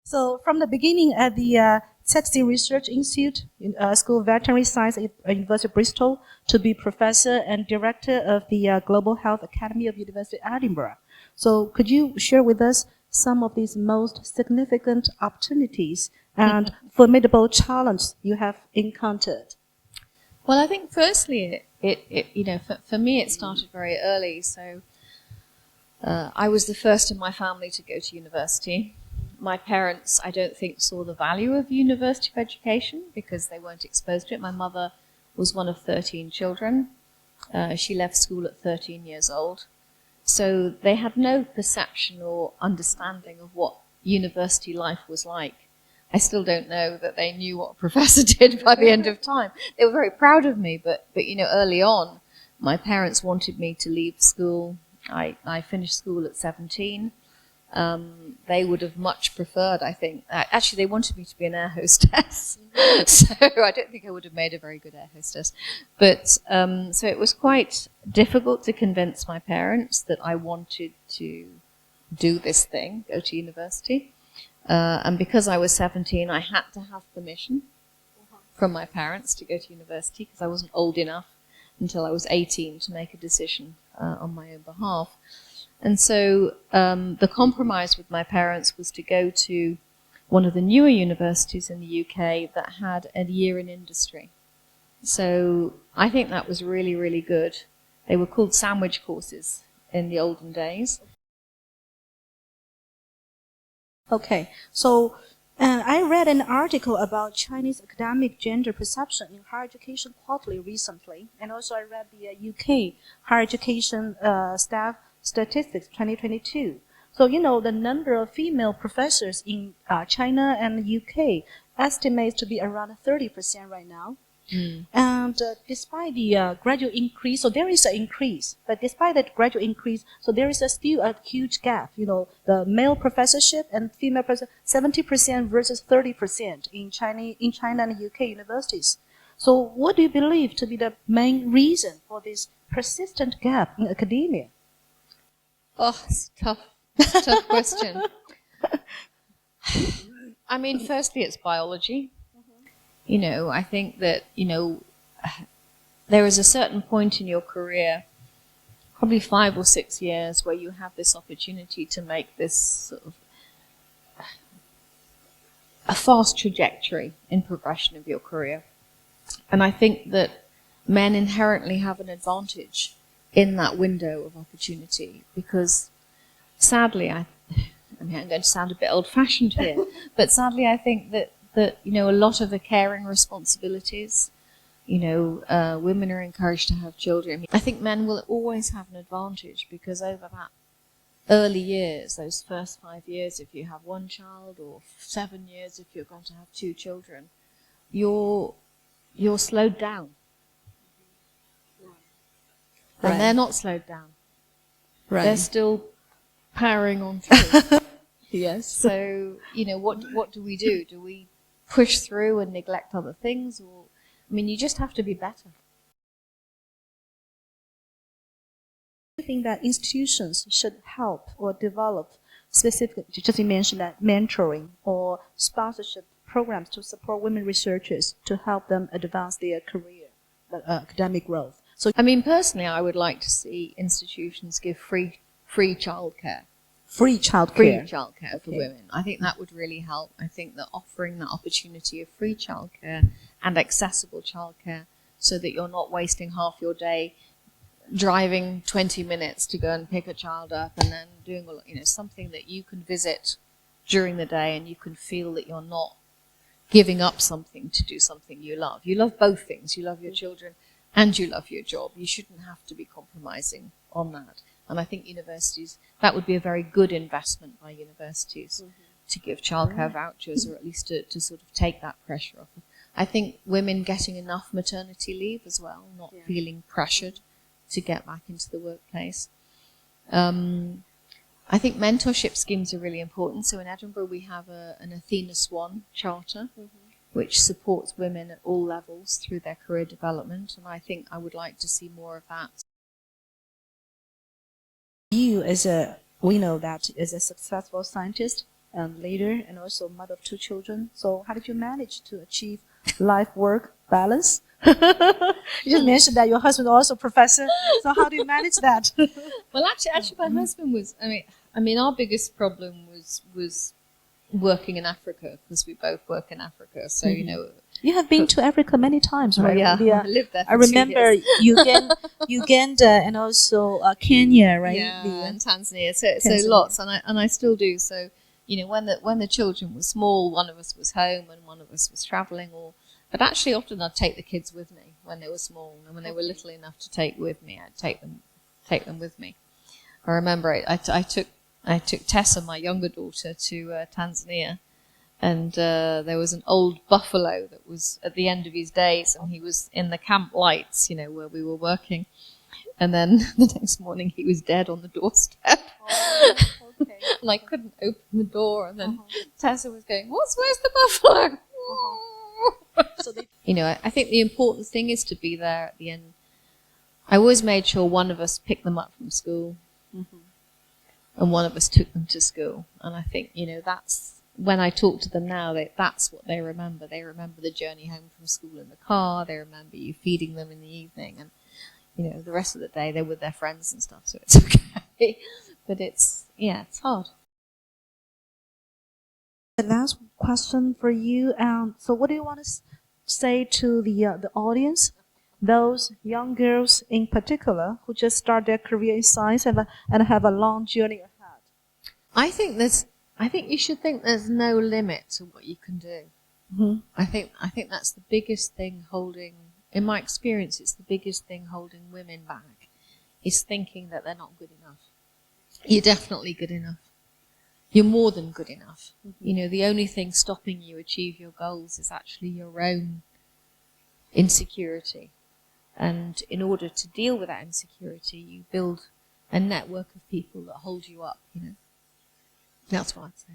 So from the beginning at the ZJE Research Institute, School of Veterinary Science at University of Bristol, to be professor and director of the Global Health Academy of University of Edinburgh. So could you share with us some of these most significant opportunities and formidable challenges you have encountered? Well, I think firstly, for me it started very early. So I was the first in my family to go to university. My parents, I don't think, saw the value of university education because they weren't exposed to it. My mother was one of 13 children. She left school at 13 years old. So they had no perception or understanding of what university life was like. I still don't know that they knew what a professor did by the end of time. They were very proud of me, but early on, my parents wanted me to leave school. I finished school at 17. They would have much preferred, I think. Actually, they wanted me to be an air hostess. So I don't think I would have made a very good air hostess. But so it was quite difficult to convince my parents that I wanted to do this thing, go to university. And because I was 17, I had to have permission from my parents to go to university because I wasn't old enough until I was 18 to make a decision on my own behalf. And so the compromise with my parents was to go to one of the newer universities in the UK that had a year in industry. So I think that was really, really good. They were called sandwich courses in the olden days. Okay, so I read an article about Chinese academic gender perception in higher education quarterly recently, and also I read the UK higher education staff statistics 2022. So, the number of female professors in China and the UK estimates to be around 30% right now. And despite the gradual increase, so there is an increase, but despite that gradual increase, so there is still a huge gap. The male professorship and female professor, 70% versus 30% in China and UK universities. So what do you believe to be the main reason for this persistent gap in academia? Oh, it's tough. It's a tough question. I mean, firstly, it's biology. I think that, there is a certain point in your career, probably 5 or 6 years, where you have this opportunity to make this sort of a fast trajectory in progression of your career. And I think that men inherently have an advantage in that window of opportunity because sadly, I'm going to sound a bit old-fashioned here, but sadly I think that a lot of the caring responsibilities, women are encouraged to have children. I think men will always have an advantage because over that early years, those first 5 years, if you have one child, or 7 years if you're going to have 2 children, you're slowed down. Right. And they're not slowed down. Right. They're still powering on through. Yes. So, what do we do? Do we push through and neglect other things? Or, you just have to be better. I think that institutions should help or develop specific, just you mentioned that mentoring or sponsorship programs to support women researchers to help them advance their career, academic growth. So, personally, I would like to see institutions give free childcare. Free childcare. Free childcare for women. I think that would really help. I think that offering that opportunity of free childcare and accessible childcare so that you're not wasting half your day driving 20 minutes to go and pick a child up and then doing something that you can visit during the day and you can feel that you're not giving up something to do something you love. You love both things. You love your children and you love your job. You shouldn't have to be compromising on that. And I think universities, that would be a very good investment by universities to give childcare vouchers or at least to sort of take that pressure off. I think women getting enough maternity leave as well, not feeling pressured to get back into the workplace. I think mentorship schemes are really important. So in Edinburgh we have an Athena Swan charter which supports women at all levels through their career development. And I think I would like to see more of that. We know that as a successful scientist, and later, and also mother of 2 children. So how did you manage to achieve life-work balance? You just mentioned that your husband also professor. So how do you manage that? Well, actually, my husband was. I mean, our biggest problem was working in Africa, because we both work in Africa. So You have been to Africa many times, right? Oh, yeah, I lived there. I remember Uganda and also Kenya, right? Yeah, and Tanzania. So lots, and I still do. So when the children were small, one of us was home and one of us was travelling. But actually, often I'd take the kids with me when they were small, and when they were little enough to take with me, I'd take them with me. I remember I took Tessa, my younger daughter, to Tanzania, and there was an old buffalo that was at the end of his days, and he was in the camp lights, where we were working. And then the next morning, he was dead on the doorstep. Oh, okay. And I couldn't open the door, and then Tessa was going, "Where's the buffalo?" So I think the important thing is to be there at the end. I always made sure one of us picked them up from school, and one of us took them to school. And I think, that's when I talk to them now, that's what they remember. They remember the journey home from school in the car. They remember you feeding them in the evening, and the rest of the day they're with their friends and stuff. So it's okay, but it's hard. The last question for you. So what do you want to say to the audience, those young girls in particular who just start their career in science and have a long journey ahead? I think you should think there's no limit to what you can do. Mm-hmm. I think that's the biggest thing holding. In my experience, it's the biggest thing holding women back, is thinking that they're not good enough. You're definitely good enough. You're more than good enough. Mm-hmm. The only thing stopping you achieve your goals is actually your own insecurity. And in order to deal with that insecurity, you build a network of people that hold you up, That's what I'd say.